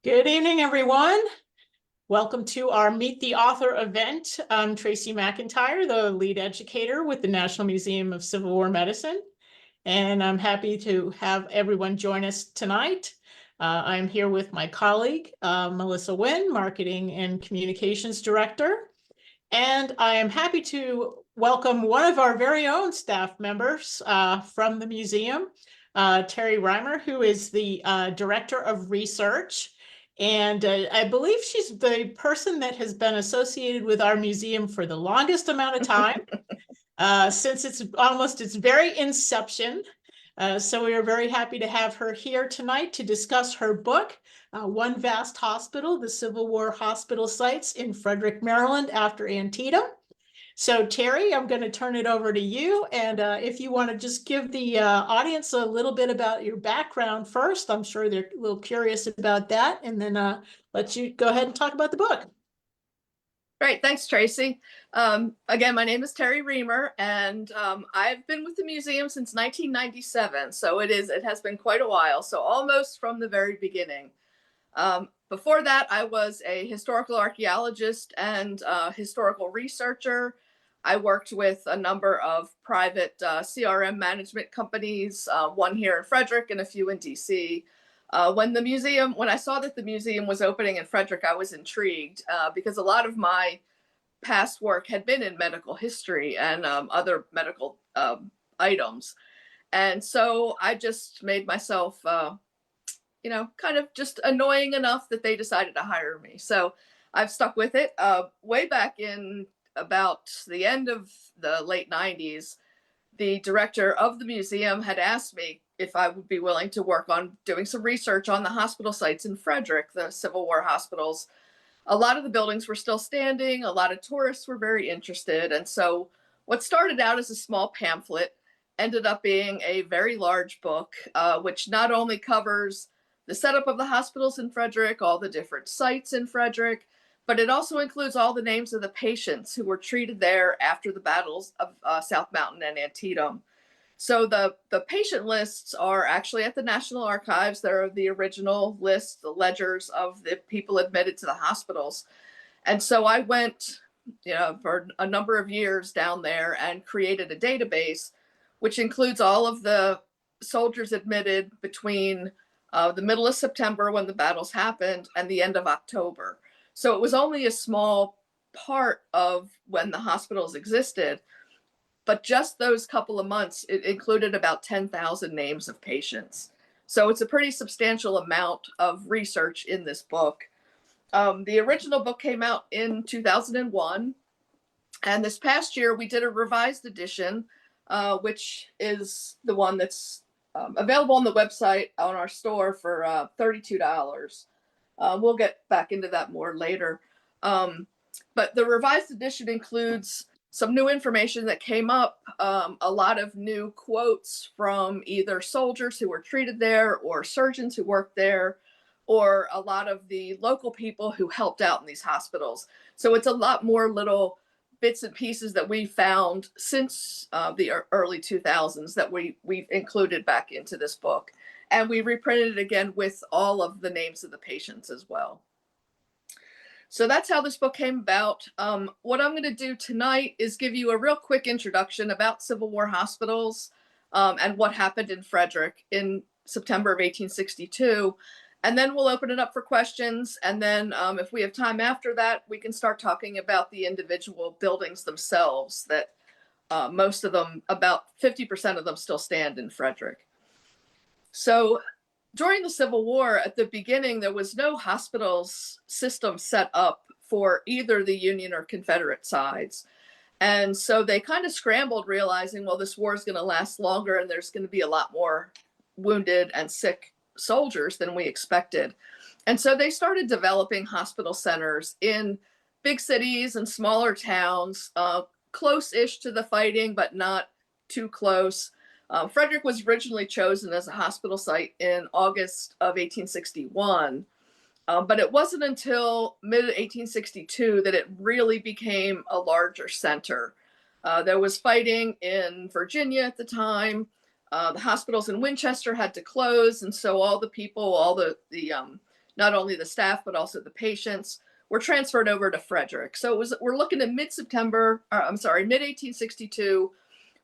Good evening, everyone. Welcome to our Meet the Author event. I'm Tracy McIntyre, the lead educator with the National Museum of Civil War Medicine, and I'm happy to have everyone join us tonight. I'm here with my colleague, Melissa Nguyen, Marketing and Communications Director, and I am happy to welcome one of our very own staff members from the museum, Terry Reimer, who is the Director of Research. And I believe she's the person that has been associated with our museum for the longest amount of time, since it's almost its very inception. So we are very happy to have her here tonight to discuss her book, One Vast Hospital, the Civil War Hospital Sites in Frederick, Maryland after Antietam. So Terry, I'm going to turn it over to you. And if you want to just give the audience a little bit about your background first, I'm sure they're a little curious about that. And then let you go ahead and talk about the book. Great, thanks, Tracy. Again, my name is Terry Reimer, and I've been with the museum since 1997, so it has been quite a while, so almost from the very beginning. Before that, I was a historical archaeologist and historical researcher. I worked with a number of private CRM management companies, one here in Frederick and a few in DC. When I saw that the museum was opening in Frederick, I was intrigued because a lot of my past work had been in medical history and other medical items. And so I just made myself, kind of just annoying enough that they decided to hire me. So I've stuck with it. Way back in about the end of the late 90s, the director of the museum had asked me if I would be willing to work on doing some research on the hospital sites in Frederick, the Civil War hospitals. A lot of the buildings were still standing. A lot of tourists were very interested. And so what started out as a small pamphlet ended up being a very large book, which not only covers the setup of the hospitals in Frederick, all the different sites in Frederick, but it also includes all the names of the patients who were treated there after the battles of South Mountain and Antietam. So the patient lists are actually at the National Archives. They're the original lists, the ledgers of the people admitted to the hospitals. And so I went, for a number of years down there and created a database, which includes all of the soldiers admitted between the middle of September when the battles happened and the end of October. So it was only a small part of when the hospitals existed, but just those couple of months, it included about 10,000 names of patients. So it's a pretty substantial amount of research in this book. The original book came out in 2001. And this past year, we did a revised edition, which is the one that's available on the website on our store for $32. We'll get back into that more later. But the revised edition includes some new information that came up, a lot of new quotes from either soldiers who were treated there or surgeons who worked there, or a lot of the local people who helped out in these hospitals. So it's a lot more little bits and pieces that we found since the early 2000s that we've included back into this book. And we reprinted it again with all of the names of the patients as well. So that's how this book came about. What I'm going to do tonight is give you a real quick introduction about Civil War hospitals and what happened in Frederick in September of 1862. And then we'll open it up for questions. And then if we have time after that, we can start talking about the individual buildings themselves that most of them, about 50% of them still stand in Frederick. So during the Civil War, at the beginning, there was no hospitals system set up for either the Union or Confederate sides. And so they kind of scrambled, realizing, well, this war is going to last longer and there's going to be a lot more wounded and sick soldiers than we expected. And so they started developing hospital centers in big cities and smaller towns, close-ish to the fighting, but not too close. Frederick was originally chosen as a hospital site in August of 1861, but it wasn't until mid-1862 that it really became a larger center. There was fighting in Virginia at the time. The hospitals in Winchester had to close, and so all the people, all the not only the staff, but also the patients, were transferred over to Frederick. So we're looking at mid-1862,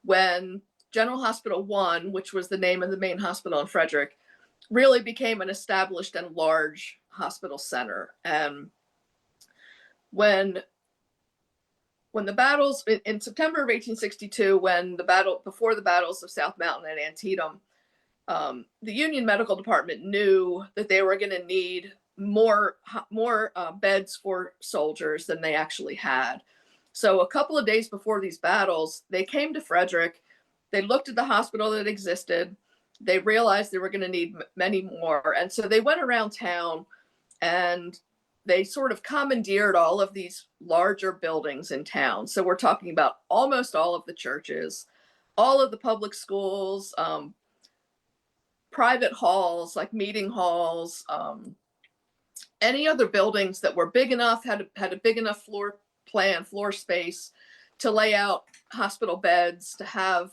when General Hospital 1, which was the name of the main hospital in Frederick, really became an established and large hospital center. And when the battles in September of 1862, before the battles of South Mountain and Antietam, the Union Medical Department knew that they were going to need more beds for soldiers than they actually had. So a couple of days before these battles, they came to Frederick. They looked at the hospital that existed. They realized they were going to need many more. And so they went around town and they sort of commandeered all of these larger buildings in town. So we're talking about almost all of the churches, all of the public schools, private halls like meeting halls, any other buildings that were big enough, had a big enough floor space to lay out hospital beds, to have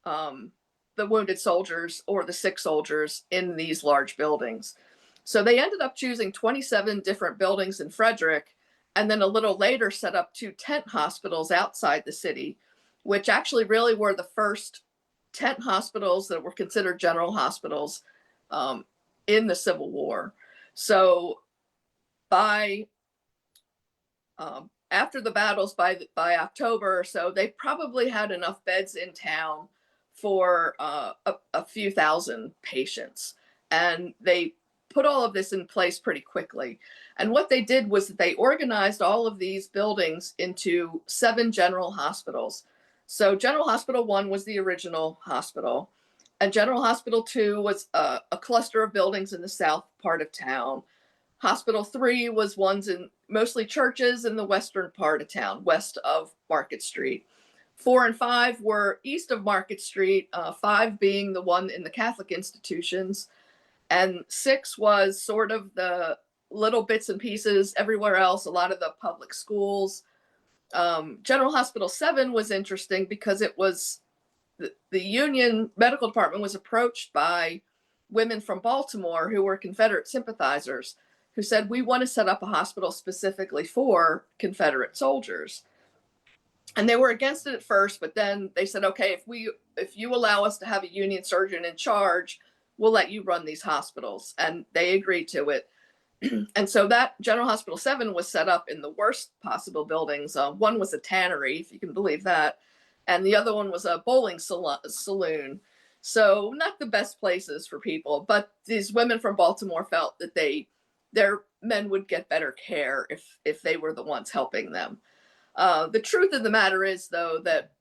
the wounded soldiers or the sick soldiers in these large buildings. So they ended up choosing 27 different buildings in Frederick, and then a little later set up 2 tent hospitals outside the city, which actually really were the first tent hospitals that were considered general hospitals in the Civil War. So by after the battles, by October or so, they probably had enough beds in town for a few thousand patients. And they put all of this in place pretty quickly. And what they did was that they organized all of these buildings into 7 general hospitals. So General Hospital 1 was the original hospital, and General Hospital 2 was a cluster of buildings in the south part of town. Hospital 3 was ones in mostly churches in the western part of town, west of Market Street. 4 and 5 were east of Market Street, 5 being the one in the Catholic institutions, and 6 was sort of the little bits and pieces everywhere else, a lot of the public schools. General Hospital 7 was interesting because it was the Union Medical Department was approached by women from Baltimore who were Confederate sympathizers, who said, we want to set up a hospital specifically for Confederate soldiers. And they were against it at first, but then they said, okay, if you allow us to have a Union surgeon in charge, we'll let you run these hospitals. And they agreed to it. And so that General Hospital 7 was set up in the worst possible buildings. One was a tannery, if you can believe that, and the other one was a bowling saloon. So not the best places for people, but these women from Baltimore felt that their men would get better care if they were the ones helping them. The truth of the matter is, though, that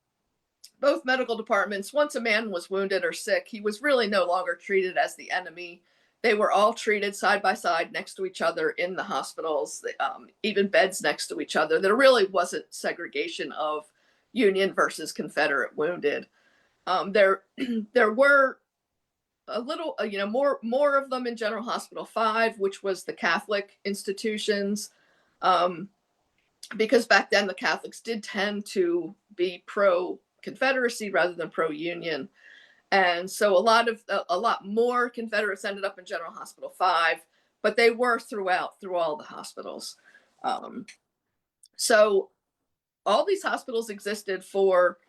both medical departments, once a man was wounded or sick, he was really no longer treated as the enemy. They were all treated side by side next to each other in the hospitals, even beds next to each other. There really wasn't segregation of Union versus Confederate wounded. There were a little, more of them in General Hospital 5, which was the Catholic institutions, because back then the Catholics did tend to be pro-Confederacy rather than pro-Union. And so a lot more Confederates ended up in General Hospital 5, but they were through all the hospitals. So all these hospitals existed for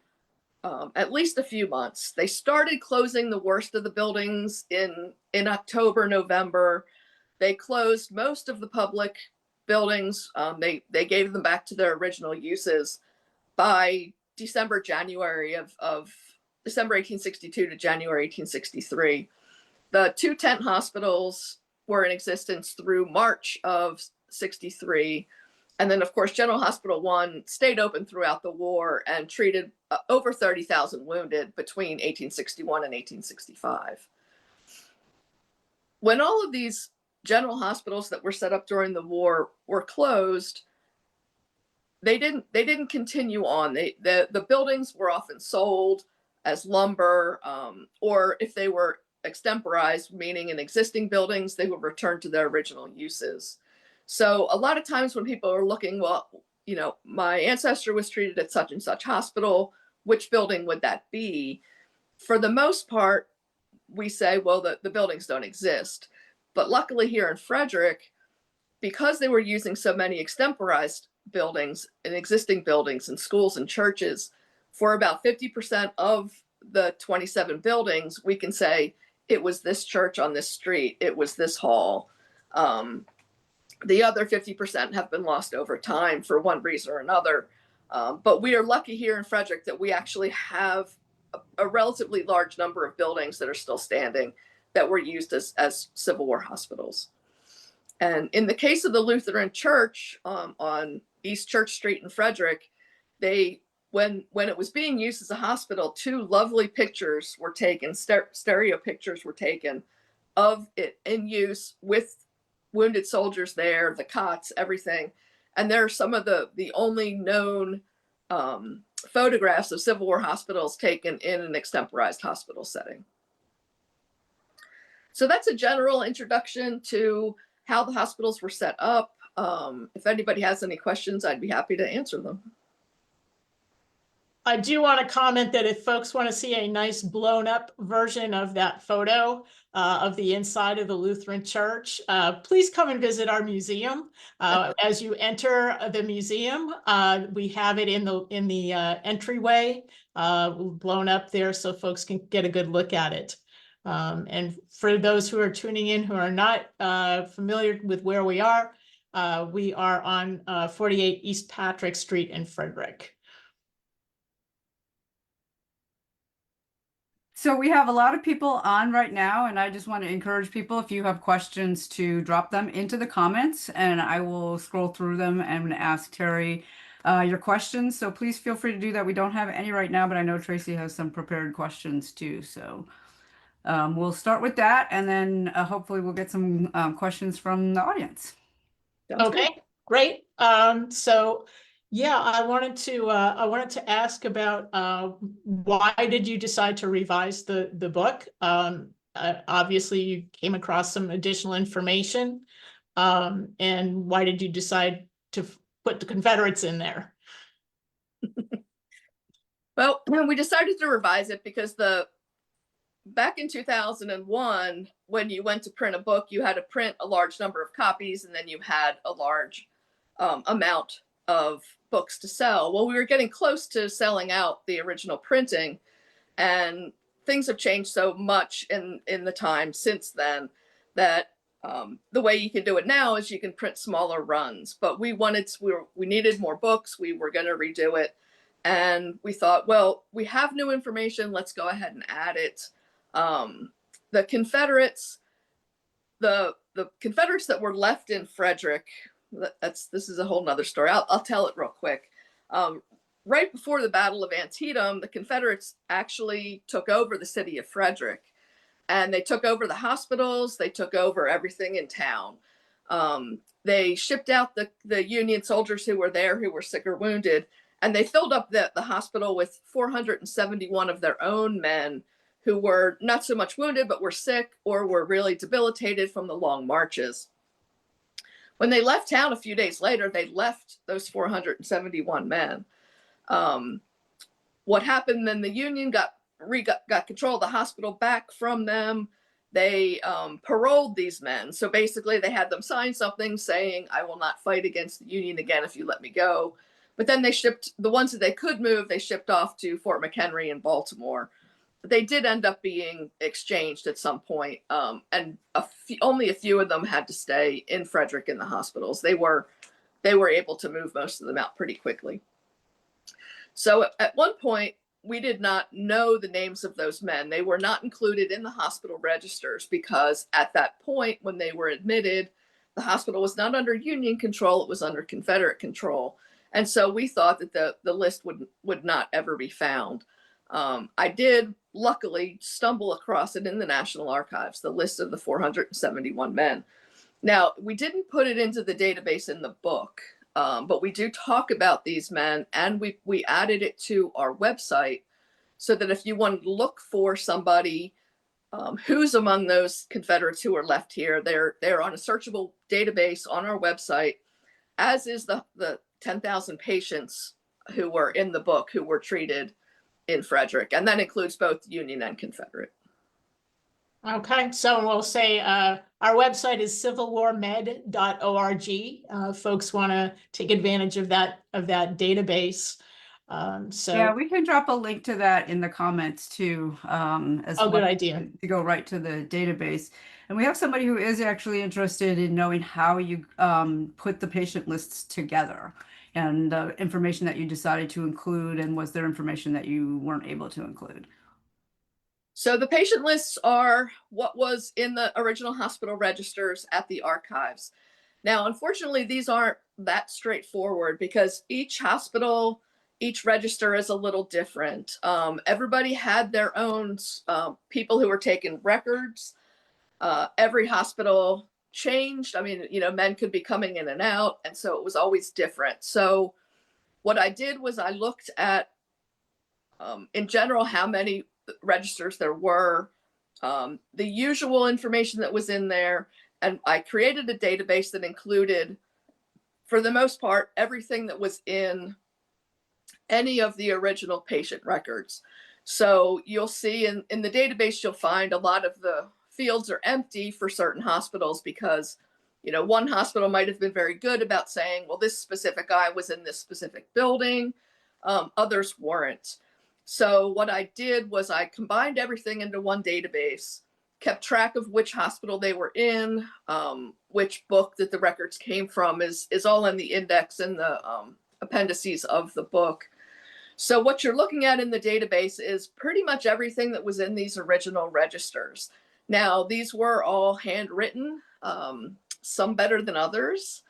at least a few months. They started closing the worst of the buildings in October, November. They closed most of the public buildings. They gave them back to their original uses by December 1862 to January 1863. The 2 tent hospitals were in existence through March of 63. And then, of course, General Hospital 1 stayed open throughout the war and treated over 30,000 wounded between 1861 and 1865. When all of these general hospitals that were set up during the war were closed, they didn't continue on. The buildings were often sold as lumber, or if they were extemporized, meaning in existing buildings, they would return to their original uses. So a lot of times when people are looking, well, my ancestor was treated at such and such hospital, which building would that be? For the most part, we say, well, the buildings don't exist. But luckily here in Frederick, because they were using so many extemporized buildings and existing buildings and schools and churches, for about 50% of the 27 buildings, we can say it was this church on this street, it was this hall. The other 50% have been lost over time for one reason or another. But we are lucky here in Frederick that we actually have a relatively large number of buildings that are still standing that were used as Civil War hospitals. And in the case of the Lutheran Church on East Church Street in Frederick, when it was being used as a hospital, two lovely pictures were taken, stereo pictures were taken of it in use with wounded soldiers there, the cots, everything. And they're some of the only known photographs of Civil War hospitals taken in an extemporized hospital setting. So that's a general introduction to how the hospitals were set up. If anybody has any questions, I'd be happy to answer them. I do want to comment that if folks want to see a nice blown up version of that photo of the inside of the Lutheran Church, please come and visit our museum. As you enter the museum, we have it in the entryway blown up there so folks can get a good look at it. And for those who are tuning in who are not familiar with where we are on 48 East Patrick Street in Frederick. So we have a lot of people on right now, and I just want to encourage people, if you have questions, to drop them into the comments, and I will scroll through them and ask Terry your questions. So please feel free to do that. We don't have any right now, but I know Tracy has some prepared questions too. So we'll start with that, and then hopefully we'll get some questions from the audience. Okay, great. So yeah, I wanted to ask about why did you decide to revise the book? Obviously, you came across some additional information, and why did you decide to put the Confederates in there? Well, we decided to revise it because back in 2001, when you went to print a book, you had to print a large number of copies, and then you had a large amount of books to sell. Well, we were getting close to selling out the original printing, and things have changed so much in the time since then that the way you can do it now is you can print smaller runs. But we needed more books. We were going to redo it, and we thought, well, we have new information. Let's go ahead and add it. The Confederates that were left in Frederick, this is a whole nother story. I'll tell it real quick. Right before the Battle of Antietam, the Confederates actually took over the city of Frederick, and they took over the hospitals. They took over everything in town. They shipped out the Union soldiers who were there, who were sick or wounded, and they filled up the hospital with 471 of their own men who were not so much wounded, but were sick or were really debilitated from the long marches. When they left town a few days later, they left those 471 men. What happened then, the Union got control of the hospital back from them. They paroled these men. So basically they had them sign something saying, I will not fight against the Union again if you let me go. But then they shipped the ones that they could move, they shipped off to Fort McHenry in Baltimore. They did end up being exchanged at some point, and only a few of them had to stay in Frederick in the hospitals. They were able to move most of them out pretty quickly. So at one point, we did not know the names of those men. They were not included in the hospital registers because at that point, when they were admitted, the hospital was not under Union control, it was under Confederate control. And so we thought that the list would not ever be found. I did luckily stumble across it in the National Archives, the list of the 471 men. Now, we didn't put it into the database in the book, but we do talk about these men, and we added it to our website so that if you wanted to look for somebody who's among those Confederates who are left here, they're on a searchable database on our website, as is the 10,000 patients who were in the book who were treated in Frederick, and that includes both Union and Confederate. Okay, so we'll say our website is civilwarmed.org. Folks want to take advantage of that database. Yeah, we can drop a link to that in the comments too, as Oh, well, good idea. to go right to the database. And we have somebody who is actually interested in knowing how you put the patient lists together and the information that you decided to include, and was there information that you weren't able to include? So the patient lists are what was in the original hospital registers at the archives. Now, unfortunately, these aren't that straightforward because each hospital, each register is a little different. Everybody had their own people who were taking records. Every hospital changed. I mean, men could be coming in and out, and so it was always different. So what I did was I looked at, in general, how many registers there were, the usual information that was in there, and I created a database that included, for the most part, everything that was in any of the original patient records. So you'll see in the database, you'll find a lot of the fields are empty for certain hospitals because, one hospital might have been very good about saying, well, this specific guy was in this specific building. Others weren't. So what I did was I combined everything into one database, kept track of which hospital they were in, which book that the records came from is all in the index and the appendices of the book. So what you're looking at in the database is pretty much everything that was in these original registers. Now, these were all handwritten, some better than others.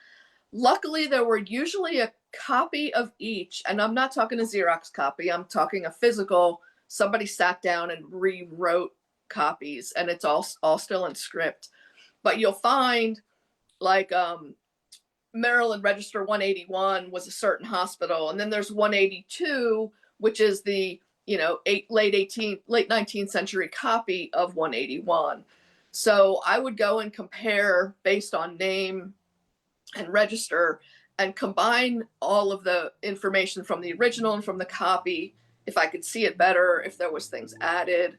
Luckily, there were usually a copy of each, and I'm not talking a Xerox copy, I'm talking a physical, somebody sat down and rewrote copies, and it's all still in script. But you'll find, like, Maryland Register 181 was a certain hospital, and then there's 182, which is the late 19th century copy of 181. So I would go and compare based on name and register and combine all of the information from the original and from the copy if I could see it better, if there was things added,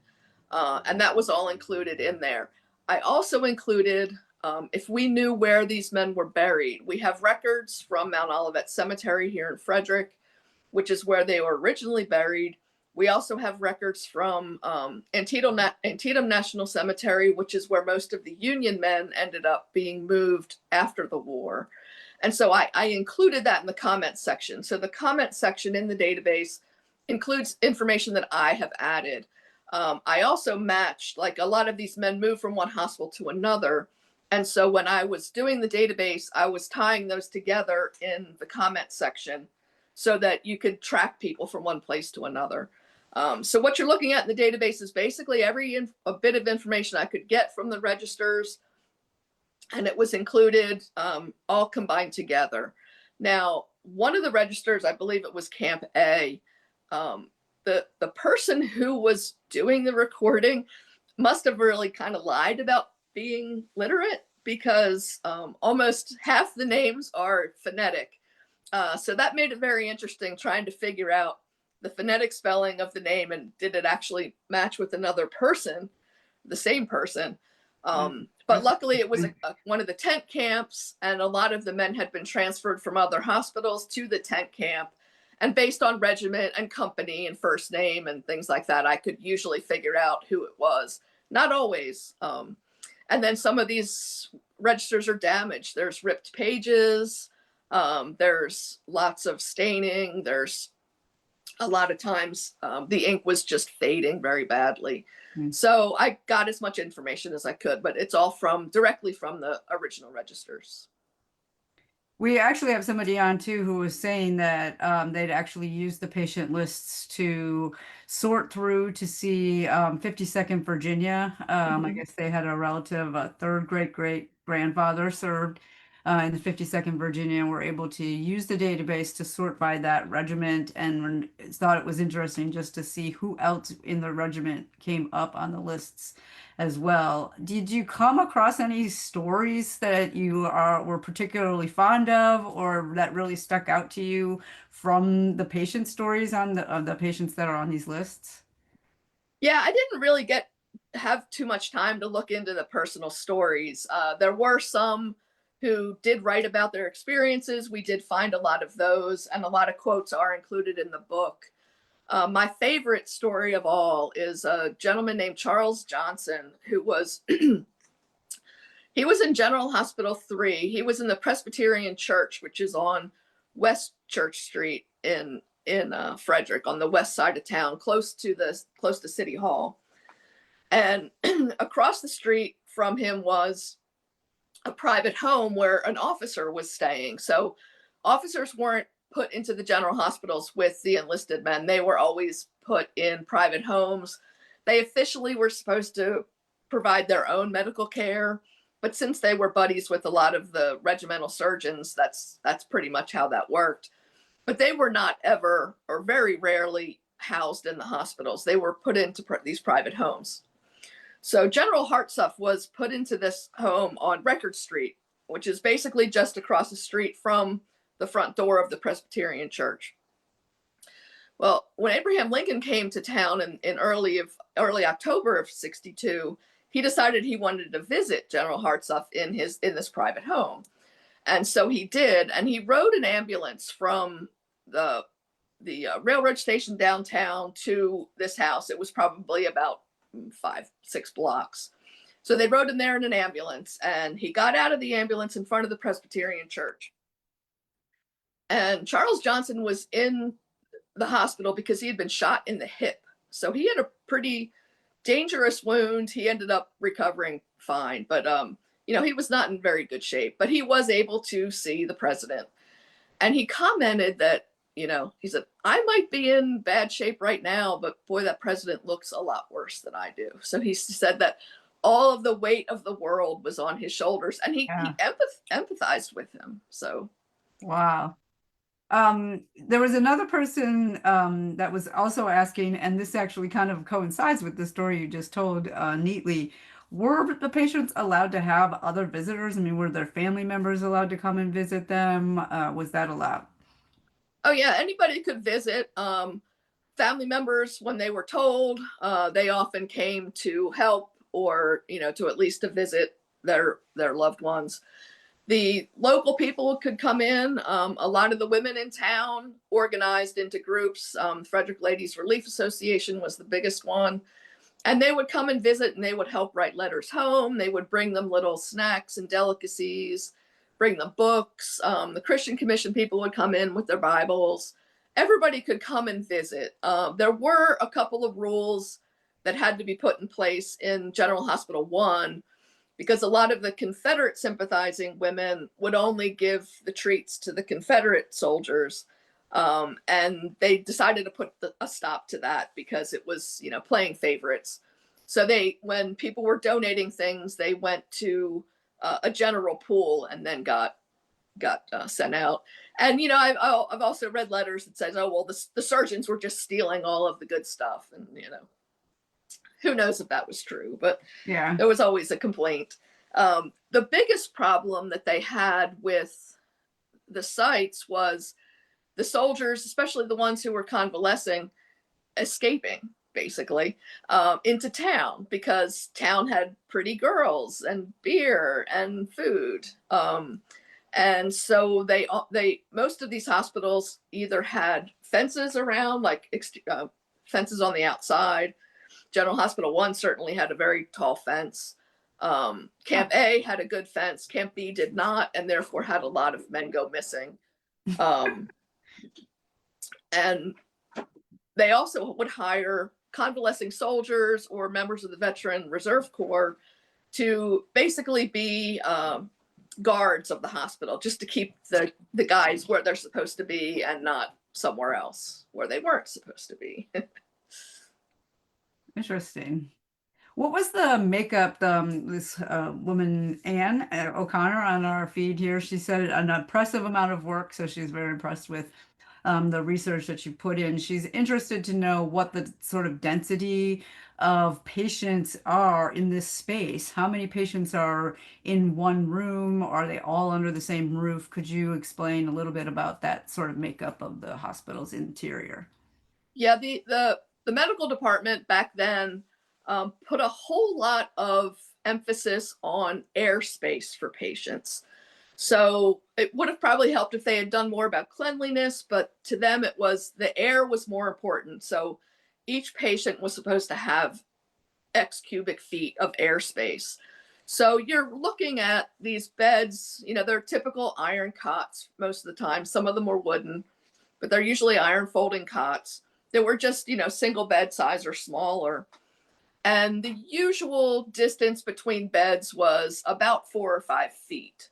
and that was all included in there. I also included, if we knew where these men were buried. We have records from Mount Olivet Cemetery here in Frederick, which is where they were originally buried. We also have records from Antietam National Cemetery, which is where most of the Union men ended up being moved after the war. And so I included that in the comments section. So the comments section in the database includes information that I have added. I also matched, like, a lot of these men moved from one hospital to another. And so when I was doing the database, I was tying those together in the comment section so that you could track people from one place to another. So what you're looking at in the database is basically a bit of information I could get from the registers, and it was included, all combined together. Now, one of the registers, I believe it was Camp A, the person who was doing the recording must have really kind of lied about being literate because almost half the names are phonetic. So that made it very interesting trying to figure out the phonetic spelling of the name and did it actually match with another person, the same person. But luckily it was one of the tent camps, and a lot of the men had been transferred from other hospitals to the tent camp. And based on regiment and company and first name and things like that, I could usually figure out who it was. Not always. And then some of these registers are damaged. There's ripped pages. There's lots of staining. There's a lot of times the ink was just fading very badly. So I got as much information as I could, but it's all directly from the original registers. We actually have somebody on too who was saying that they'd actually used the patient lists to sort through to see 52nd Virginia. I guess they had a relative, a third great grandfather served in the 52nd Virginia, and were able to use the database to sort by that regiment, and thought it was interesting just to see who else in the regiment came up on the lists as well. Did you come across any stories that you were particularly fond of, or that really stuck out to you from the patient stories on the patients that are on these lists? Yeah, I didn't really get have too much time to look into the personal stories. There were some who did write about their experiences. We did find a lot of those, and a lot of quotes are included in the book. My favorite story of all is a gentleman named Charles Johnson, who was he was in General Hospital 3. He was in the Presbyterian Church, which is on West Church Street in Frederick, on the west side of town, close to City Hall. And across the street from him was a private home where an officer was staying. So officers weren't put into the general hospitals with the enlisted men. They were always put in private homes. They officially were supposed to provide their own medical care, but since they were buddies with a lot of the regimental surgeons, that's pretty much how that worked. But they were not ever, or very rarely, housed in the hospitals. They were put into these private homes. So General Hartsuff was put into this home on Record Street, which is basically just across the street from the front door of the Presbyterian Church. Well, when Abraham Lincoln came to town in early October of '62, he decided he wanted to visit General Hartsuff in this private home. And so he did, and he rode an ambulance from the railroad station downtown to this house. It was probably about 5-6 blocks. So they rode him there in an ambulance, and he got out of the ambulance in front of the Presbyterian Church. And Charles Johnson was in the hospital because he had been shot in the hip. So he had a pretty dangerous wound. He ended up recovering fine, but he was not in very good shape. But he was able to see the president, and he commented that, he said, "I might be in bad shape right now, but boy, that president looks a lot worse than I do." So he said that all of the weight of the world was on his shoulders, and he empathized with him. So, wow. There was another person that was also asking, and this actually kind of coincides with the story you just told neatly. Were the patients allowed to have other visitors? I mean, were their family members allowed to come and visit them? Was that allowed? Oh yeah, anybody could visit. Family members, when they were told, they often came to help, or to at least to visit their loved ones. The local people could come in. A lot of the women in town organized into groups. Frederick Ladies Relief Association was the biggest one. And they would come and visit, and they would help write letters home. They would bring them little snacks and delicacies, bring them books. The Christian Commission people would come in with their Bibles. Everybody could come and visit. There were a couple of rules that had to be put in place in General Hospital 1, because a lot of the Confederate sympathizing women would only give the treats to the Confederate soldiers. And they decided to put a stop to that because it was, playing favorites. So when people were donating things, they went to a general pool and then got sent out. And, I've also read letters that says, oh, well, the surgeons were just stealing all of the good stuff. And, who knows if that was true, but Yeah. there was always a complaint. The biggest problem that they had with the sites was the soldiers, especially the ones who were convalescing, escaping basically into town, because town had pretty girls and beer and food. And so they most of these hospitals either had fences around, like fences on the outside. General Hospital 1 certainly had a very tall fence. Camp A had a good fence. Camp B did not, and therefore had a lot of men go missing. And they also would hire convalescing soldiers or members of the Veteran Reserve Corps to basically be guards of the hospital, just to keep the guys where they're supposed to be and not somewhere else where they weren't supposed to be. Interesting. What was the makeup? This woman, Anne O'Connor, on our feed here, she said an impressive amount of work. So she's very impressed with the research that you put in. She's interested to know what the sort of density of patients are in this space. How many patients are in one room? Are they all under the same roof? Could you explain a little bit about that sort of makeup of the hospital's interior? Yeah, the medical department back then put a whole lot of emphasis on airspace for patients. So it would have probably helped if they had done more about cleanliness, but to them it was the air was more important. So each patient was supposed to have X cubic feet of airspace. So you're looking at these beds, you know, they're typical iron cots most of the time. Some of them were wooden, but they're usually iron folding cots that were just, you know, single bed size or smaller. And the usual distance between beds was about 4 or 5 feet.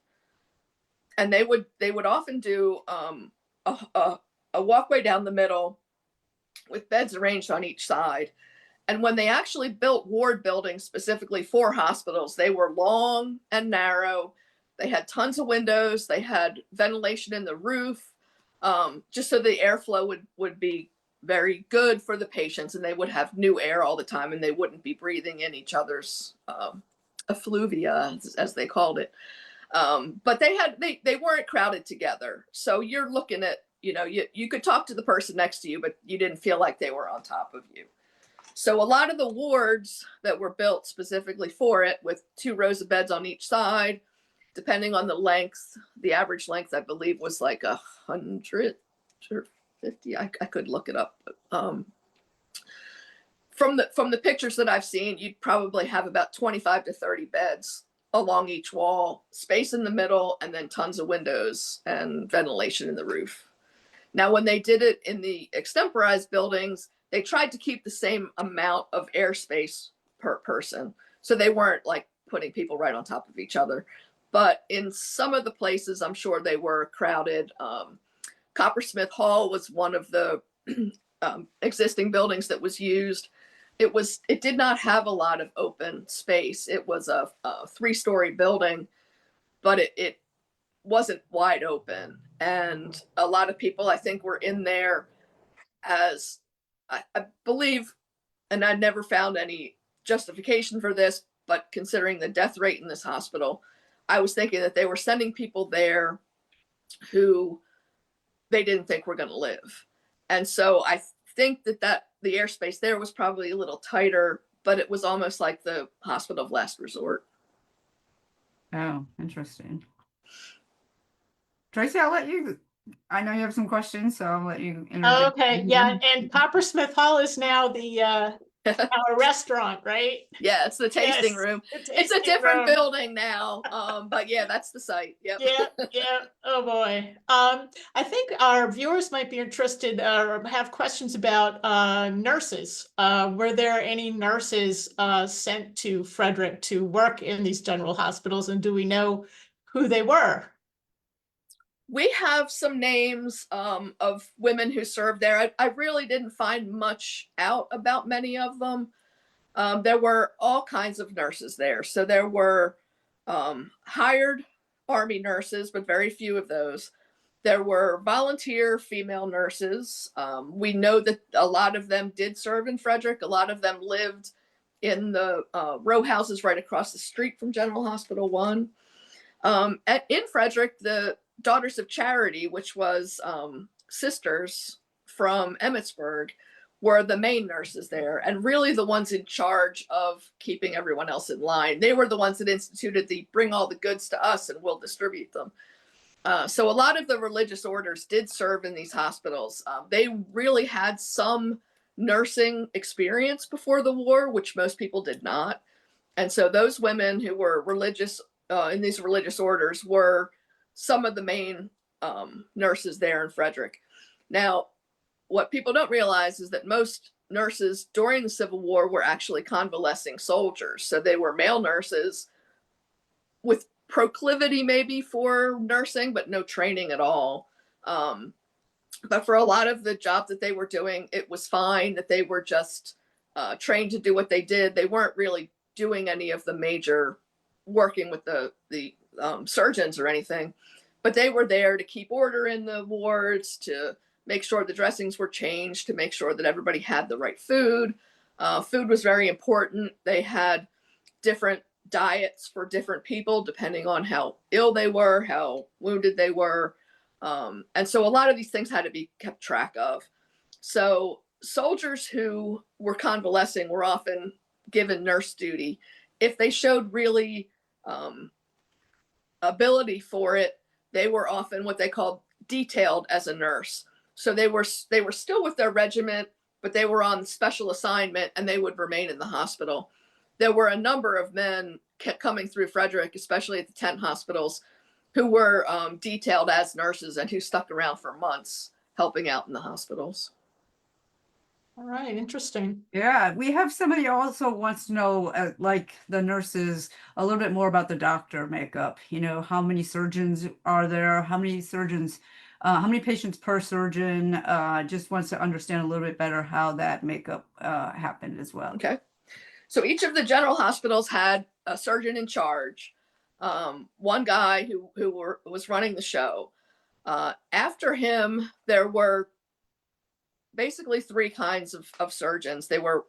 And they would often do a walkway down the middle with beds arranged on each side. And when they actually built ward buildings specifically for hospitals, they were long and narrow. They had tons of windows. They had ventilation in the roof, just so the airflow would be very good for the patients, and they would have new air all the time, and they wouldn't be breathing in each other's effluvia, as they called it. But they weren't crowded together. So you're looking at, you know, you could talk to the person next to you, but you didn't feel like they were on top of you. So a lot of the wards that were built specifically for it, with 2 rows of beds on each side, depending on the length, the average length, I believe, was like 100 or 50. I could look it up. From the pictures that I've seen, you'd probably have about 25 to 30 beds along each wall, space in the middle, and then tons of windows and ventilation in the roof. Now, when they did it in the extemporized buildings, they tried to keep the same amount of airspace per person. So they weren't like putting people right on top of each other. But in some of the places, I'm sure they were crowded. Coppersmith Hall was one of the existing buildings that was used. It did not have a lot of open space. It was a 3-story building, but it wasn't wide open. And a lot of people, I think, were in there as, I believe, and I never found any justification for this, but considering the death rate in this hospital, I was thinking that they were sending people there who they didn't think were going to live. And so I think that the airspace there was probably a little tighter, but it was almost like the hospital of last resort. Oh, interesting. Tracy, I'll let you, I know you have some questions, so I'll let you interject. Okay, yeah, and Coppersmith Hall is now now a restaurant, right? Yeah, it's the tasting Yes, room. the It's a tasting different room. building now. But yeah, that's the site. Yep. Yeah. Oh boy. I think our viewers might be interested or have questions about nurses. Were there any nurses sent to Frederick to work in these general hospitals, and do we know who they were? We have some names of women who served there. I really didn't find much out about many of them. There were all kinds of nurses there. So there were hired Army nurses, but very few of those. There were volunteer female nurses. We know that a lot of them did serve in Frederick. A lot of them lived in the row houses right across the street from General Hospital 1. In Frederick, the Daughters of Charity, which was sisters from Emmitsburg, were the main nurses there, and really the ones in charge of keeping everyone else in line. They were the ones that instituted the bring all the goods to us and we'll distribute them. So a lot of the religious orders did serve in these hospitals. They really had some nursing experience before the war, which most people did not. And so those women who were religious in these religious orders were some of the main nurses there in Frederick. Now, what people don't realize is that most nurses during the Civil War were actually convalescing soldiers. So they were male nurses with proclivity maybe for nursing, but no training at all. But for a lot of the job that they were doing, it was fine that they were just trained to do what they did. They weren't really doing any of the major working with the surgeons or anything, but they were there to keep order in the wards, to make sure the dressings were changed, to make sure that everybody had the right food. Food was very important. They had different diets for different people, depending on how ill they were, how wounded they were. And so a lot of these things had to be kept track of. So soldiers who were convalescing were often given nurse duty. If they showed really ability for it, they were often what they called detailed as a nurse. So they were still with their regiment, but they were on special assignment and they would remain in the hospital. There were a number of men coming through Frederick, especially at the tent hospitals, who were detailed as nurses and who stuck around for months helping out in the hospitals. All right, interesting. Yeah, we have somebody also wants to know, like the nurses, a little bit more about the doctor makeup. You know, how many surgeons are there? How many surgeons, how many patients per surgeon? Just wants to understand a little bit better how that makeup happened as well. Okay. So each of the general hospitals had a surgeon in charge, one guy who was running the show. After him, there were basically three kinds of surgeons. They were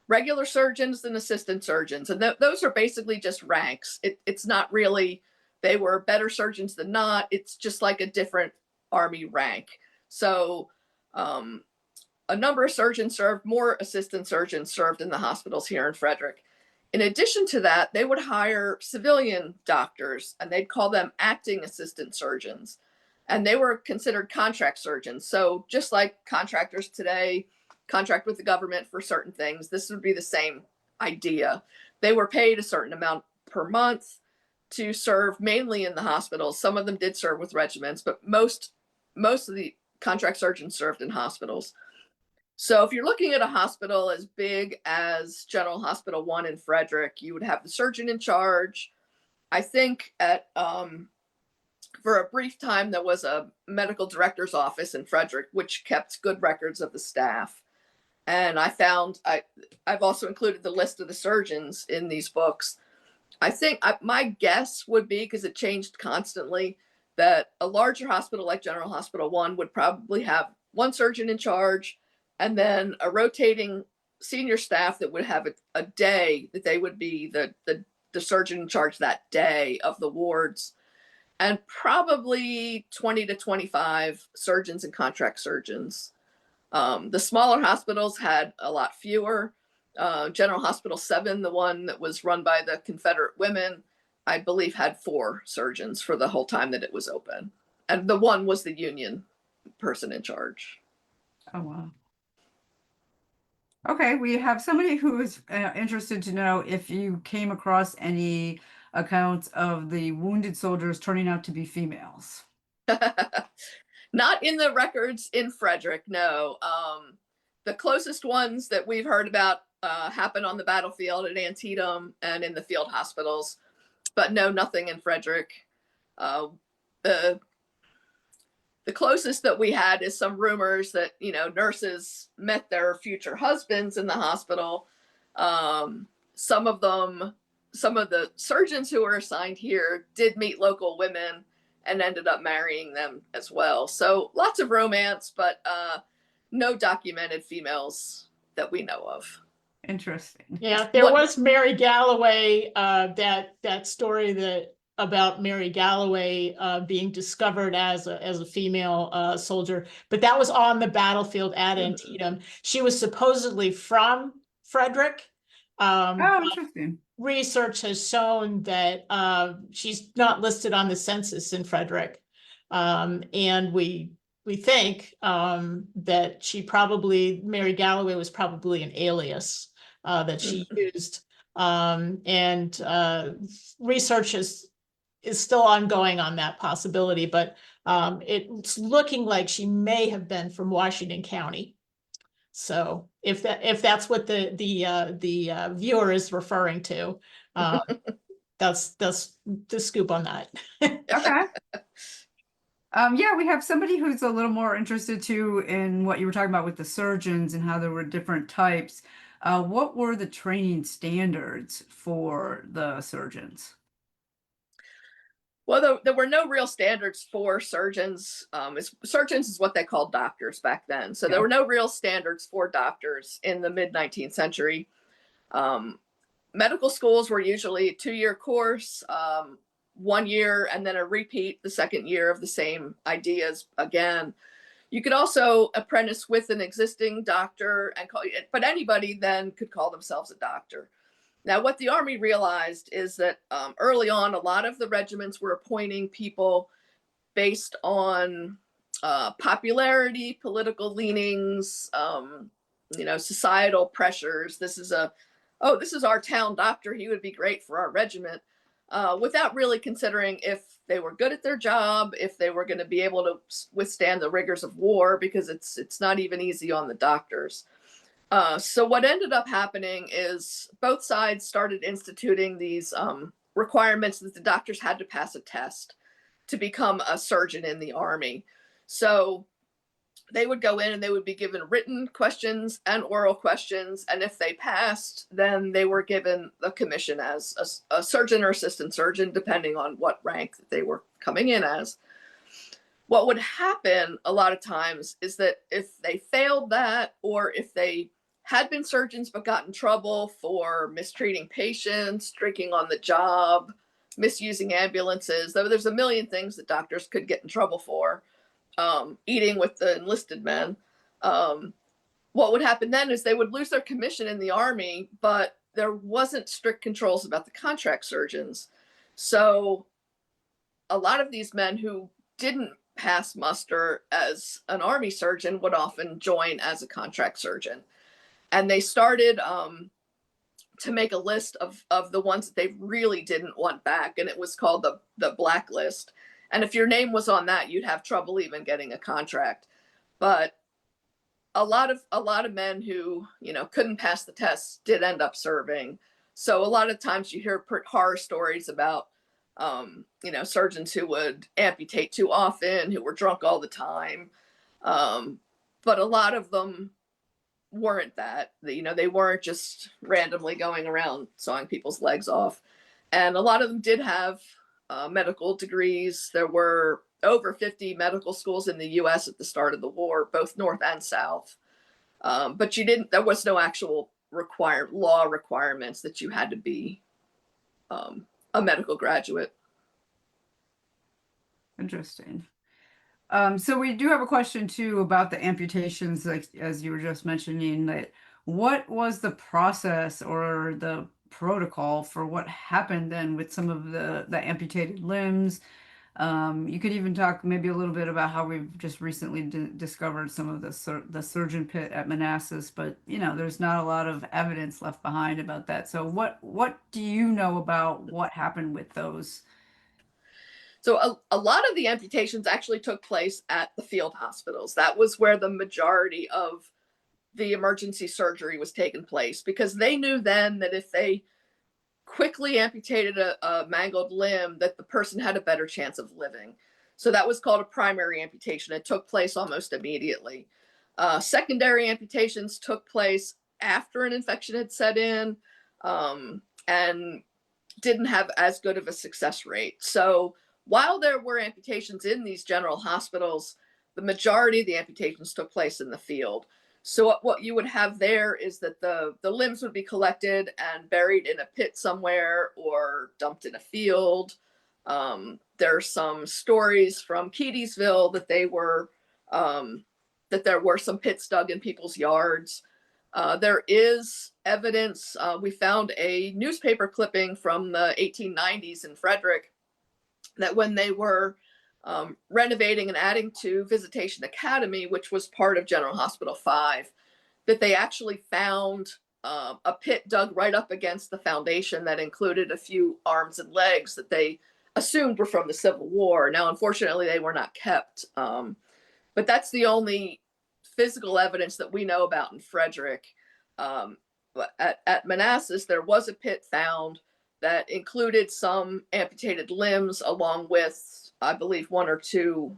regular surgeons and assistant surgeons, and those are basically just ranks. It's not really, they were better surgeons than not. It's just like a different Army rank. So a number of surgeons served, more assistant surgeons served in the hospitals here in Frederick. In addition to that, they would hire civilian doctors and they'd call them acting assistant surgeons. And they were considered contract surgeons. So just like contractors today contract with the government for certain things, this would be the same idea. They were paid a certain amount per month to serve mainly in the hospitals. Some of them did serve with regiments, but most of the contract surgeons served in hospitals. So if you're looking at a hospital as big as General Hospital 1 in Frederick, you would have the surgeon in charge. I think for a brief time, there was a medical director's office in Frederick, which kept good records of the staff. And I found, I've also included the list of the surgeons in these books. I think my guess would be, because it changed constantly, that a larger hospital like General Hospital 1 would probably have one surgeon in charge, and then a rotating senior staff that would have a day that they would be the surgeon in charge that day of the wards, and probably 20 to 25 surgeons and contract surgeons. The smaller hospitals had a lot fewer. General Hospital 7, the one that was run by the Confederate women, I believe had 4 surgeons for the whole time that it was open. And the one was the Union person in charge. Oh, wow. Okay, we have somebody who is interested to know if you came across any accounts of the wounded soldiers turning out to be females. Not in the records in Frederick, no. The closest ones that we've heard about happen on the battlefield at Antietam and in the field hospitals, but no, nothing in Frederick. The closest that we had is some rumors that, you know, nurses met their future husbands in the hospital. Some of the surgeons who were assigned here did meet local women and ended up marrying them as well. So lots of romance, but no documented females that we know of. Interesting. Yeah, there was Mary Galloway, that story about Mary Galloway being discovered as a female soldier, but that was on the battlefield at Antietam. She was supposedly from Frederick. Oh, interesting. Research has shown that she's not listed on the census in Frederick, and we think that Mary Galloway was probably an alias that she used, and research is still ongoing on that possibility, but it's looking like she may have been from Washington County. So if that's what the viewer is referring to, that's the scoop on that. Okay. Yeah, we have somebody who's a little more interested too in what you were talking about with the surgeons and how there were different types. What were the training standards for the surgeons? Well, there were no real standards for surgeons. Surgeons is what they called doctors back then. So there were no real standards for doctors in the mid-19th century. Medical schools were usually a 2-year course, 1 year, and then a repeat the second year of the same ideas again. You could also apprentice with an existing doctor and but anybody then could call themselves a doctor. Now, what the Army realized is that early on, a lot of the regiments were appointing people based on popularity, political leanings, societal pressures. This is our town doctor. He would be great for our regiment, without really considering if they were good at their job, if they were going to be able to withstand the rigors of war, because it's not even easy on the doctors. So what ended up happening is both sides started instituting these requirements that the doctors had to pass a test to become a surgeon in the Army. So they would go in and they would be given written questions and oral questions. And if they passed, then they were given a commission as a surgeon or assistant surgeon, depending on what rank that they were coming in as. What would happen a lot of times is that if they failed that, or if they had been surgeons but got in trouble for mistreating patients, drinking on the job, misusing ambulances, though there's a million things that doctors could get in trouble for, eating with the enlisted men. What would happen then is they would lose their commission in the Army, but there wasn't strict controls about the contract surgeons. So a lot of these men who didn't pass muster as an Army surgeon would often join as a contract surgeon. And they started to make a list of the ones that they really didn't want back. And it was called the blacklist. And if your name was on that, you'd have trouble even getting a contract. But a lot of men who, couldn't pass the tests did end up serving. So a lot of times you hear horror stories about, surgeons who would amputate too often, who were drunk all the time. But a lot of them weren't that. They weren't just randomly going around sawing people's legs off. And a lot of them did have medical degrees. There were over 50 medical schools in the US at the start of the war, both North and South. But there was no actual law requirements that you had to be a medical graduate. Interesting. So we do have a question too about the amputations, like as you were just mentioning, that what was the process or the protocol for what happened then with some of the amputated limbs? You could even talk maybe a little bit about how we've just recently discovered some of the surgeon pit at Manassas, but there's not a lot of evidence left behind about that. So what do you know about what happened with those? So a lot of the amputations actually took place at the field hospitals. That was where the majority of the emergency surgery was taking place, because they knew then that if they quickly amputated a mangled limb, that the person had a better chance of living. So that was called a primary amputation. It took place almost immediately. Secondary amputations took place after an infection had set in, and didn't have as good of a success rate. So while there were amputations in these general hospitals, the majority of the amputations took place in the field. So what you would have there is that the limbs would be collected and buried in a pit somewhere or dumped in a field. There's some stories from Keedysville that that there were some pits dug in people's yards. There is evidence. We found a newspaper clipping from the 1890s in Frederick that when they were renovating and adding to Visitation Academy, which was part of General Hospital 5, that they actually found a pit dug right up against the foundation that included a few arms and legs that they assumed were from the Civil War. Now, unfortunately, they were not kept. But that's the only physical evidence that we know about in Frederick. At Manassas, there was a pit found that included some amputated limbs, along with, I believe, one or two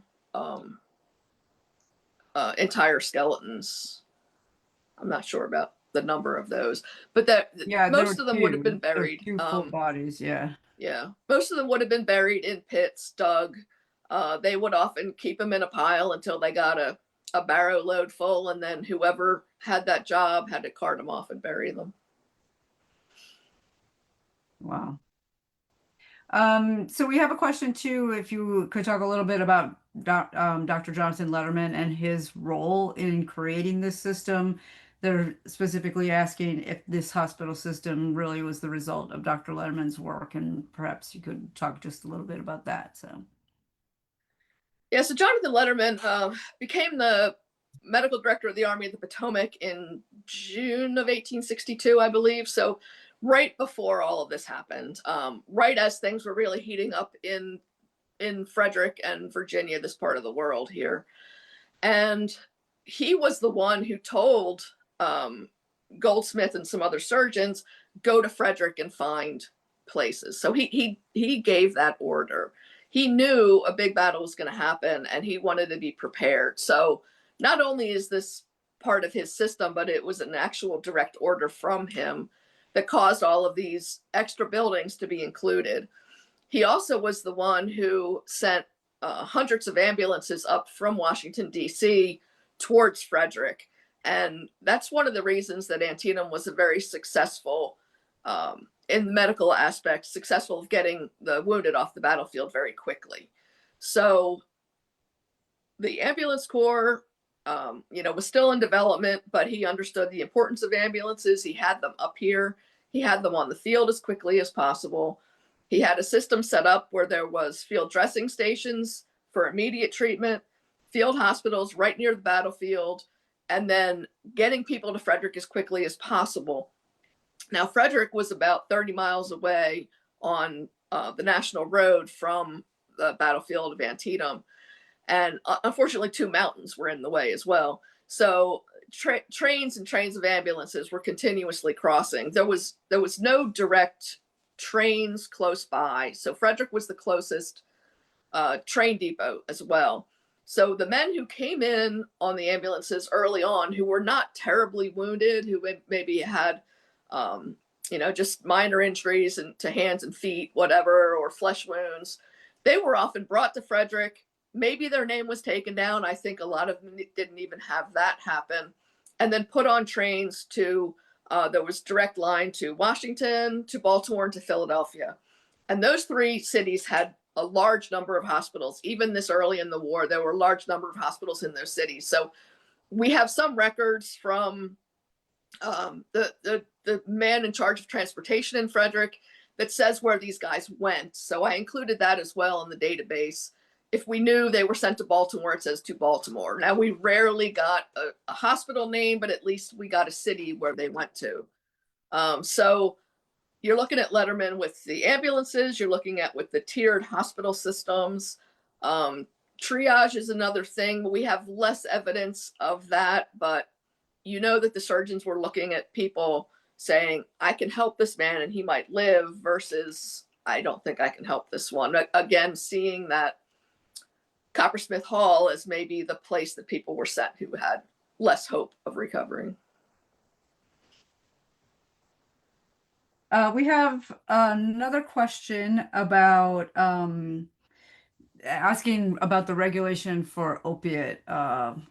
entire skeletons. I'm not sure about the number of those, but most of them would have been buried. Two full bodies, yeah. Yeah, most of them would have been buried in pits, dug. They would often keep them in a pile until they got a barrow load full, and then whoever had that job had to cart them off and bury them. Wow. So we have a question too, if you could talk a little bit about Dr. Jonathan Letterman and his role in creating this system. They're specifically asking if this hospital system really was the result of Dr. Letterman's work, and perhaps you could talk just a little bit about that. So, Yeah, so Jonathan Letterman became the medical director of the Army of the Potomac in June of 1862, I believe. So right before all of this happened, right as things were really heating up in Frederick and Virginia, this part of the world here. And he was the one who told Goldsmith and some other surgeons, go to Frederick and find places. So he gave that order. He knew a big battle was going to happen and he wanted to be prepared. So not only is this part of his system, but it was an actual direct order from him that caused all of these extra buildings to be included. He also was the one who sent hundreds of ambulances up from Washington, D.C. towards Frederick. And that's one of the reasons that Antietam was a very successful, in the medical aspect, successful of getting the wounded off the battlefield very quickly. So the ambulance corps, was still in development, but he understood the importance of ambulances. He had them up here. He had them on the field as quickly as possible. He had a system set up where there was field dressing stations for immediate treatment, field hospitals right near the battlefield, and then getting people to Frederick as quickly as possible. Now, Frederick was about 30 miles away on the national road from the battlefield of Antietam. And unfortunately, 2 mountains were in the way as well. So trains and trains of ambulances were continuously crossing. There was no direct trains close by. So Frederick was the closest train depot as well. So the men who came in on the ambulances early on, who were not terribly wounded, who maybe had, just minor injuries to hands and feet, whatever, or flesh wounds, they were often brought to Frederick. Maybe their name was taken down. I think a lot of them didn't even have that happen. And then put on trains to, there was direct line to Washington, to Baltimore, and to Philadelphia. And those 3 cities had a large number of hospitals. Even this early in the war, there were a large number of hospitals in those cities. So we have some records from the man in charge of transportation in Frederick that says where these guys went. So I included that as well in the database. If we knew they were sent to Baltimore, it says to Baltimore. Now, we rarely got a hospital name, but at least we got a city where they went to. So you're looking at Letterman with the ambulances, you're looking at with the tiered hospital systems. Triage is another thing. We have less evidence of that, but you know that the surgeons were looking at people saying, I can help this man and he might live, versus I don't think I can help this one. Again, seeing that Coppersmith Hall as maybe the place that people were sent who had less hope of recovering. we have another question about asking about the regulation for opiate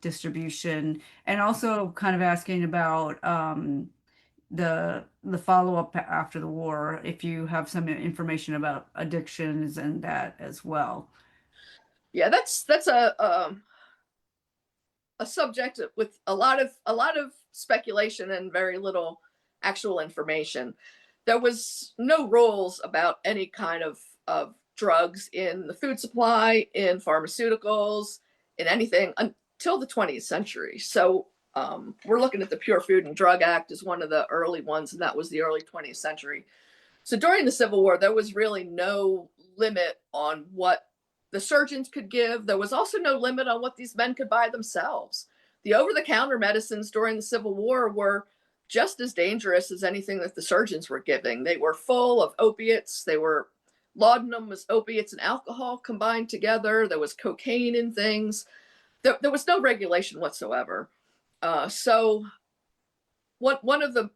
distribution, and also kind of asking about the follow-up after the war, if you have some information about addictions and that as well. Yeah, that's a subject with a lot of speculation and very little actual information. There was no rules about any kind of drugs in the food supply, in pharmaceuticals, in anything until the 20th century. So we're looking at the Pure Food and Drug Act as one of the early ones, and that was the early 20th century. So during the Civil War, there was really no limit on what the surgeons could give. There was also no limit on what these men could buy themselves. The over-the-counter medicines during the Civil War were just as dangerous as anything that the surgeons were giving. They were full of opiates. They were laudanum was opiates and alcohol combined together. There was cocaine in things. There was no regulation whatsoever. So one of the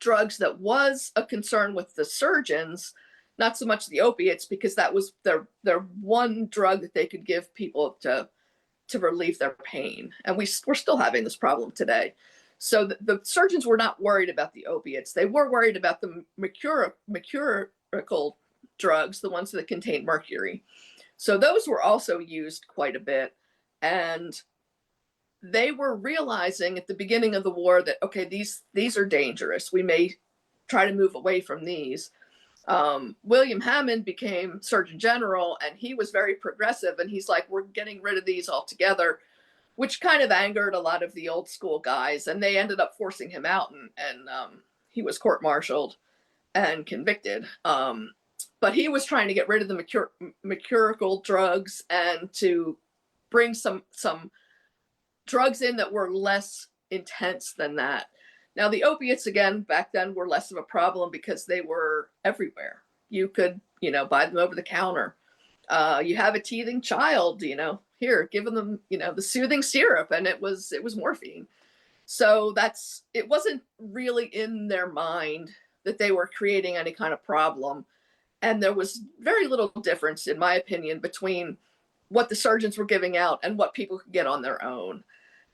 drugs that was a concern with the surgeons, not so much the opiates, because that was their one drug that they could give people to relieve their pain. And we're still having this problem today. So the surgeons were not worried about the opiates. They were worried about the mechanical drugs, the ones that contain mercury. So those were also used quite a bit. And they were realizing at the beginning of the war that, okay, these are dangerous. We may try to move away from these. William Hammond became Surgeon General, and he was very progressive. And he's like, we're getting rid of these altogether, which kind of angered a lot of the old school guys. And they ended up forcing him out, and he was court-martialed and convicted. But he was trying to get rid of the mercurical drugs and to bring some drugs in that were less intense than that. Now, the opiates, again, back then were less of a problem because they were everywhere. You could, buy them over the counter. You have a teething child, here, give them, the soothing syrup, and it was morphine. So it wasn't really in their mind that they were creating any kind of problem. And there was very little difference, in my opinion, between what the surgeons were giving out and what people could get on their own.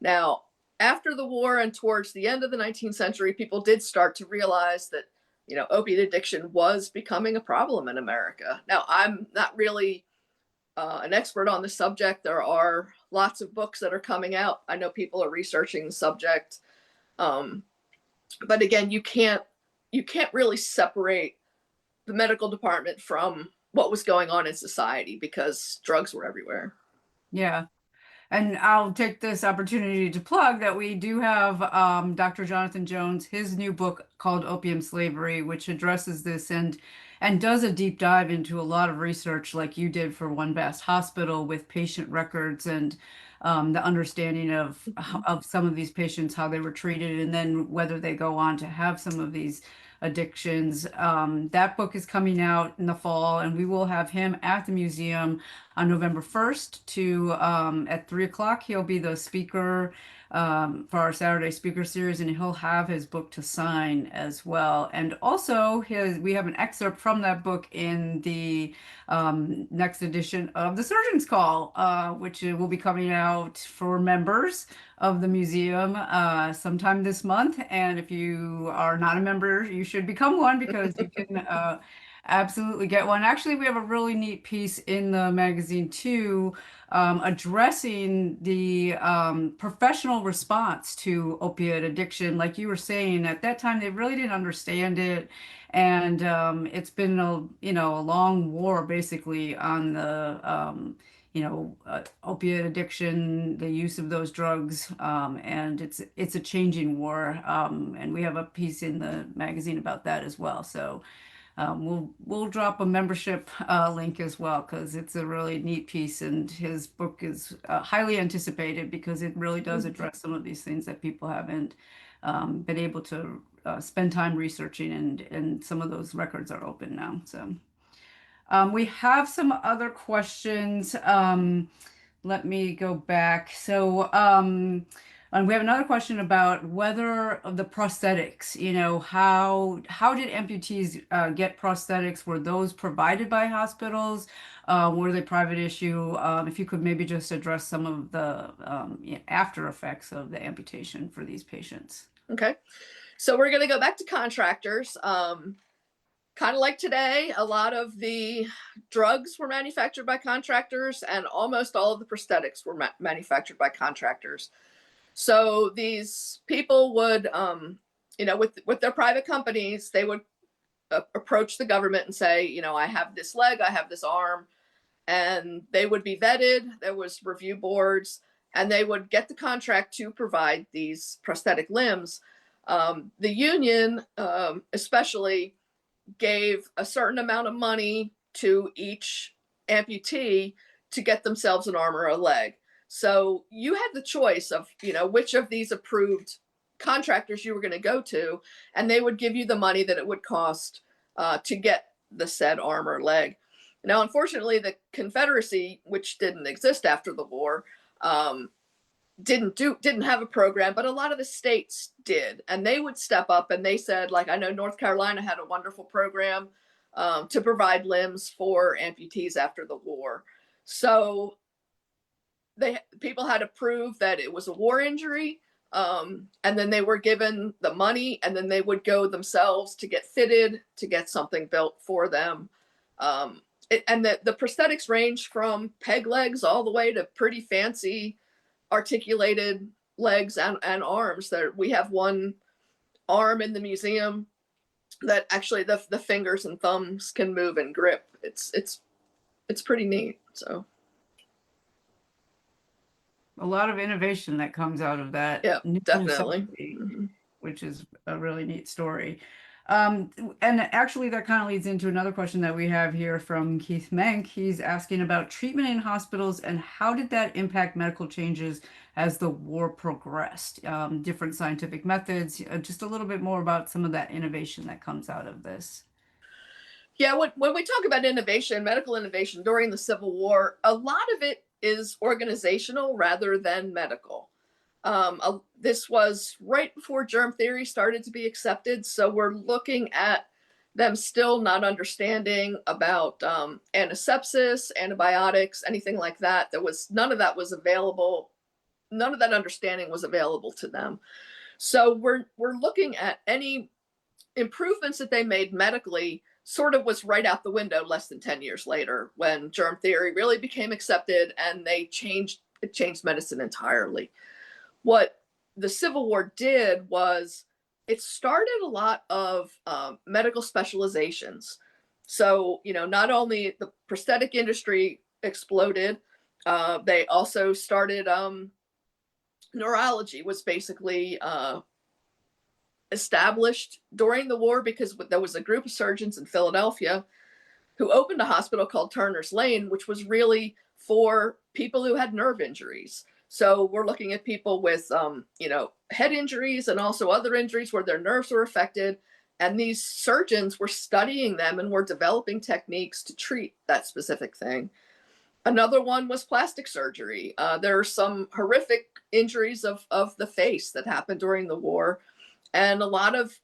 Now, after the war and towards the end of the 19th century, people did start to realize that, opiate addiction was becoming a problem in America. Now, I'm not really an expert on the subject. There are lots of books that are coming out. I know people are researching the subject. But again, you can't really separate the medical department from what was going on in society because drugs were everywhere. Yeah. And I'll take this opportunity to plug that we do have Dr. Jonathan Jones, his new book called Opium Slavery, which addresses this and does a deep dive into a lot of research like you did for One Vast Hospital with patient records and the understanding of some of these patients, how they were treated, and then whether they go on to have some of these addictions. That book is coming out in the fall, and we will have him at the museum on November 1st at 3:00. He'll be the speaker for our Saturday speaker series, and he'll have his book to sign as well. And also we have an excerpt from that book in the next edition of the Surgeon's Call, which will be coming out for members of the museum sometime this month. And if you are not a member, you should become one because you can absolutely get one. Actually, we have a really neat piece in the magazine too, addressing the professional response to opiate addiction. Like you were saying, at that time, they really didn't understand it. And it's been a long war basically on the opiate addiction, the use of those drugs, and it's a changing war. And we have a piece in the magazine about that as well. So we'll drop a membership link as well because it's a really neat piece, and his book is highly anticipated because it really does address some of these things that people haven't been able to spend time researching, and some of those records are open now. So. We have some other questions. Let me go back. So, and we have another question about whether the prosthetics, how did amputees get prosthetics? Were those provided by hospitals? Were they private issue? If you could maybe just address some of the after effects of the amputation for these patients. Okay. So we're going to go back to contractors. Kind of like today, a lot of the drugs were manufactured by contractors, and almost all of the prosthetics were manufactured by contractors. So these people would, with their private companies, they would approach the government and say, I have this leg, I have this arm, and they would be vetted. There was review boards, and they would get the contract to provide these prosthetic limbs. The union, especially, gave a certain amount of money to each amputee to get themselves an arm or a leg. So you had the choice of, which of these approved contractors you were going to go to, and they would give you the money that it would cost to get the said arm or leg. Now, unfortunately, the Confederacy, which didn't exist after the war, didn't have a program, but a lot of the states did, and they would step up and they said, like, I know North Carolina had a wonderful program to provide limbs for amputees after the war. So people had to prove that it was a war injury, And then they were given the money, and then they would go themselves to get fitted, to get something built for them. And the prosthetics range from peg legs all the way to pretty fancy articulated legs and arms. That we have one arm in the museum that actually the fingers and thumbs can move and grip. It's pretty neat. So a lot of innovation that comes out of that. yeah, new definitely. society, Mhm. which is a really neat story. And actually that kind of leads into another question that we have here from Keith Menk. He's asking about treatment in hospitals and how did that impact medical changes as the war progressed? Different scientific methods, just a little bit more about some of that innovation that comes out of this. Yeah, when we talk about innovation, medical innovation during the Civil War, a lot of it is organizational rather than medical. This was right before germ theory started to be accepted, so we're looking at them still not understanding about antisepsis, antibiotics, anything like that. None of that was available. None of that understanding was available to them. So we're looking at any improvements that they made medically sort of was right out the window less than 10 years later when germ theory really became accepted and it changed medicine entirely. What the Civil War did was it started a lot of medical specializations. So, not only the prosthetic industry exploded, they also started neurology was basically established during the war because there was a group of surgeons in Philadelphia who opened a hospital called Turner's Lane, which was really for people who had nerve injuries. So we're looking at people with, head injuries and also other injuries where their nerves were affected. And these surgeons were studying them and were developing techniques to treat that specific thing. Another one was plastic surgery. There are some horrific injuries of the face that happened during the war. And a lot of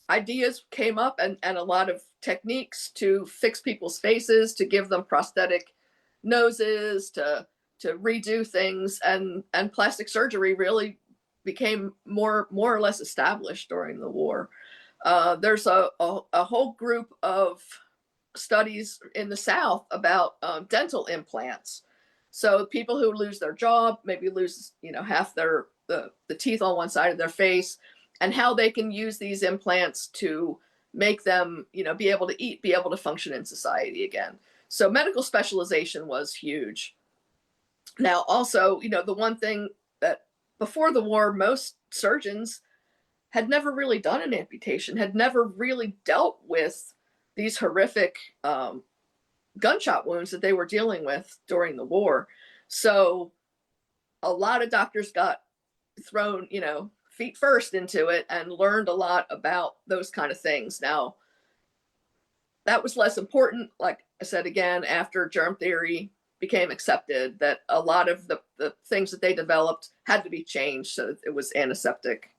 ideas came up and a lot of techniques to fix people's faces, to give them prosthetic noses, to redo things. And plastic surgery really became more or less established during the war. There's a whole group of studies in the South about dental implants. So people who lose their jaw, maybe lose, half the teeth on one side of their face, and how they can use these implants to make them, be able to eat, be able to function in society again. So medical specialization was huge. Now, also, the one thing that before the war, most surgeons had never really done an amputation, had never really dealt with these horrific gunshot wounds that they were dealing with during the war. So a lot of doctors got thrown, feet first into it and learned a lot about those kind of things. Now, that was less important, like I said again, after germ theory became accepted, that a lot of the things that they developed had to be changed so it was antiseptic.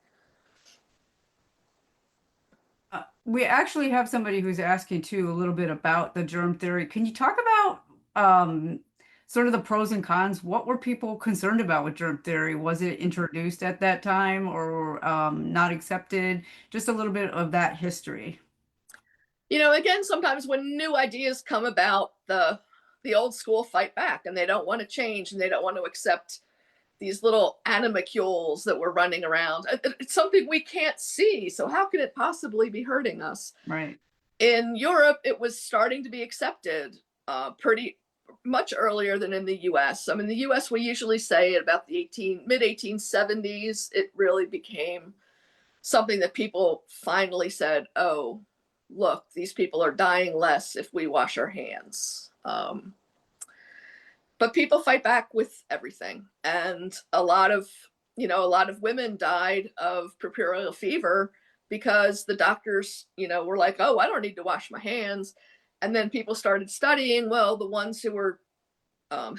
We actually have somebody who's asking too a little bit about the germ theory. Can you talk about sort of the pros and cons? What were people concerned about with germ theory? Was it introduced at that time or not accepted? Just a little bit of that history. Again, sometimes when new ideas come about, the old school fight back and they don't want to change and they don't want to accept these little animalcules that were running around. It's something we can't see. So how could it possibly be hurting us? Right. In Europe, it was starting to be accepted pretty much earlier than in the US. In the US, we usually say at about the mid 1870s, it really became something that people finally said, oh, look, these people are dying less if we wash our hands. But people fight back with everything. And a lot of women died of puerperal fever because the doctors, were like, oh, I don't need to wash my hands. And then people started studying, well, the ones who were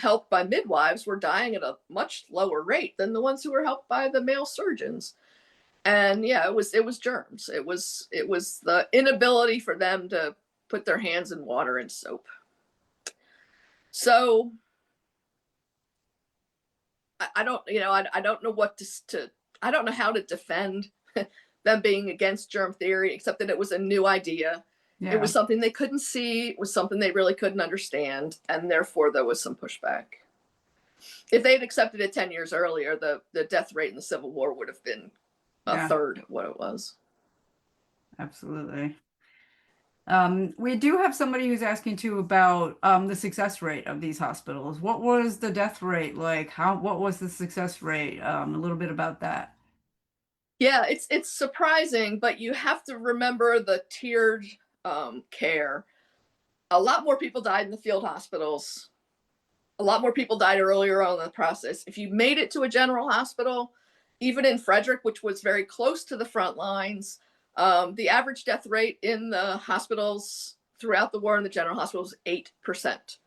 helped by midwives were dying at a much lower rate than the ones who were helped by the male surgeons. And yeah, it was germs. It was the inability for them to put their hands in water and soap. So I don't, you know, I don't know what to I don't know how to defend them being against germ theory, except that it was a new idea. It Yeah. was something they couldn't see, it was something they really couldn't understand, and therefore there was some pushback. If they had accepted it 10 years earlier, the death rate in the Civil War would have been a Yeah. third of what it was. Absolutely. We do have somebody who's asking too about the success rate of these hospitals. What was the death rate like? What was the success rate? A little bit about that. Yeah, it's surprising, but you have to remember the tiered care. A lot more people died in the field hospitals. A lot more people died earlier on in the process. If you made it to a general hospital, even in Frederick, which was very close to the front lines, the average death rate in the hospitals throughout the war in the general hospitals was 8%.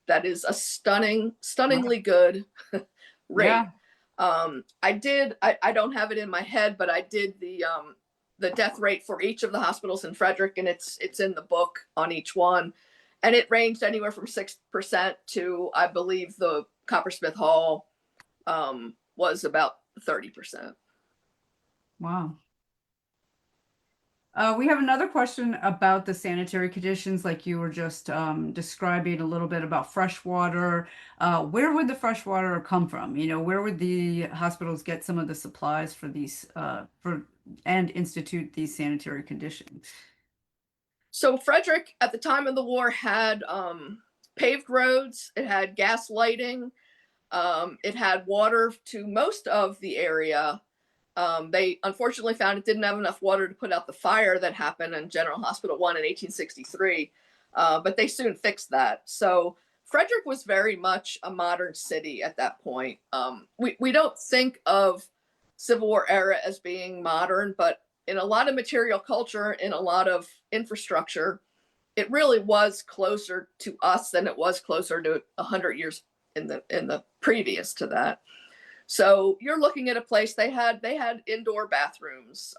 That is a stunningly good rate. Yeah. I don't have it in my head, but I did the death rate for each of the hospitals in Frederick, and it's in the book on each one. And it ranged anywhere from 6% to, I believe, the Coppersmith Hall was about 30%. Wow. We have another question about the sanitary conditions, like you were just describing a little bit about fresh water. Where would the fresh water come from? You know, where would the hospitals get some of the supplies for these and institute these sanitary conditions? So Frederick, at the time of the war, had paved roads. It had gas lighting. It had water to most of the area. They unfortunately found it didn't have enough water to put out the fire that happened in General Hospital 1 in 1863, but they soon fixed that. So Frederick was very much a modern city at that point. We don't think of Civil War era as being modern, but in a lot of material culture, in a lot of infrastructure, it really was closer to us than it was closer to 100 years in the previous to that. So you're looking at a place they had indoor bathrooms.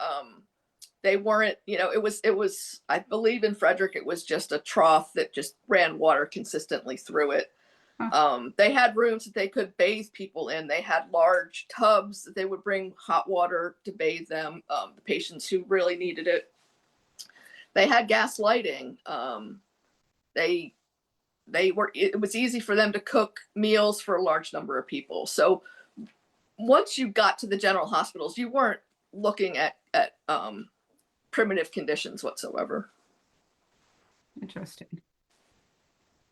They weren't, you know, it was I believe in Frederick it was just a trough that just ran water consistently through it. They had rooms that they could bathe people in. They had large tubs that they would bring hot water to bathe them, the patients who really needed it. They had gas lighting. It was easy for them to cook meals for a large number of people. So once you got to the general hospitals, you weren't looking at primitive conditions whatsoever. Interesting.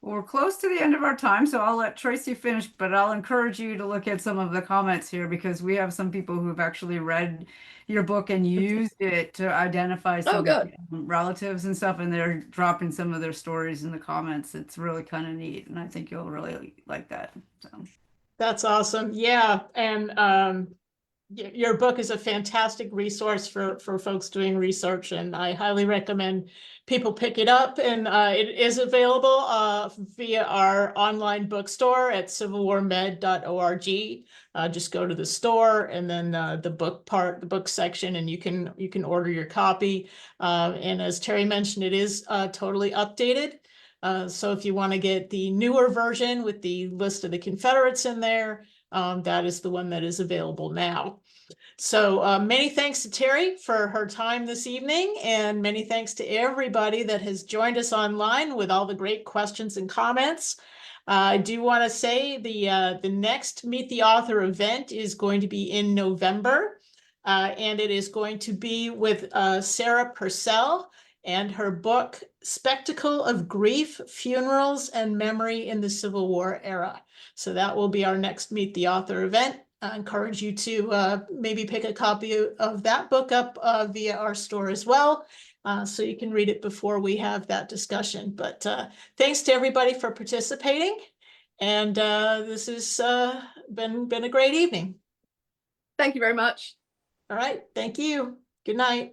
Well, we're close to the end of our time, so I'll let Tracy finish, but I'll encourage you to look at some of the comments here because we have some people who've actually read your book and used it to identify some relatives and stuff, and they're dropping some of their stories in the comments. It's really kind of neat, and I think you'll really like that. So. That's awesome. Yeah. And your book is a fantastic resource for folks doing research, and I highly recommend people pick it up. And it is available via our online bookstore at civilwarmed.org. Just go to the store and then the book section, and you can order your copy. And as Terry mentioned, it is totally updated. So if you want to get the newer version with the list of the Confederates in there, that is the one that is available now. So many thanks to Terry for her time this evening, and many thanks to everybody that has joined us online with all the great questions and comments. I do want to say the next Meet the Author event is going to be in November, and it is going to be with Sarah Purcell and her book, Spectacle of Grief, Funerals, and Memory in the Civil War Era. So that will be our next Meet the Author event. I encourage you to maybe pick a copy of that book up via our store as well, so you can read it before we have that discussion. But thanks to everybody for participating. And this has been a great evening. Thank you very much. All right. Thank you. Good night.